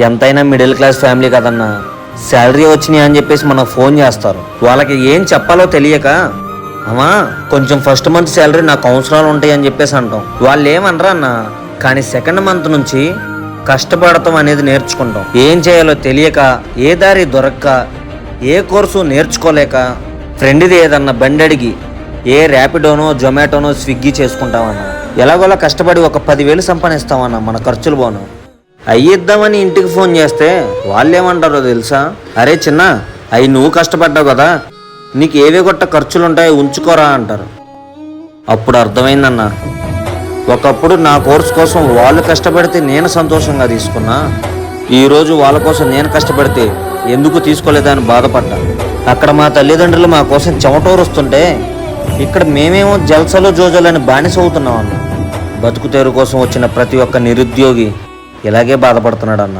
ఎంతైనా middle class family కదన్నా. Salary వచ్చినాయి అని చెప్పేసి మనకు ఫోన్ చేస్తారు. వాళ్ళకి ఏం చెప్పాలో తెలియక, అమ్మా కొంచెం ఫస్ట్ మంత్ శాలరీ నాకు అవసరాలు ఉంటాయి అని చెప్పేసి అంటాం. వాళ్ళు ఏమనరా అన్న, కానీ సెకండ్ మంత్ నుంచి కష్టపడతాం అనేది నేర్చుకుంటాం. ఏం చేయాలో తెలియక, ఏ దారి దొరక్క, ఏ కోర్సు నేర్చుకోలేక, ఫ్రెండ్ది ఏదన్నా బండి అడిగి ఏ ర్యాపిడోనో జొమాటోనో స్విగ్గీ చేసుకుంటామన్నా. ఎలాగోలా కష్టపడి ఒక 10,000 సంపాదిస్తామన్నా మన ఖర్చులు పోను. అయ్యిద్దామని ఇంటికి ఫోన్ చేస్తే వాళ్ళు ఏమంటారో తెలుసా? అరే చిన్న, అవి నువ్వు కష్టపడ్డావు కదా, నీకు ఏవే గొట్ట ఖర్చులు ఉంటాయో ఉంచుకోరా అంటారు. అప్పుడు అర్థమైందన్నా, ఒకప్పుడు నా కోర్సు కోసం వాళ్ళు కష్టపడితే నేను సంతోషంగా తీసుకున్నా, ఈరోజు వాళ్ళ కోసం నేను కష్టపడితే ఎందుకు తీసుకోలేదని బాధపడ్డా. అక్కడ మా తల్లిదండ్రులు మా కోసం చెమటోరుస్తుంటే ఇక్కడ మేమేమో జల్సలో జోజోలని బానిస అవుతున్నాం అన్న. బతుకు తెరువు కోసం వచ్చిన ప్రతి ఒక్క నిరుద్యోగి ఇలాగే బాధపడుతున్నాడు అన్న.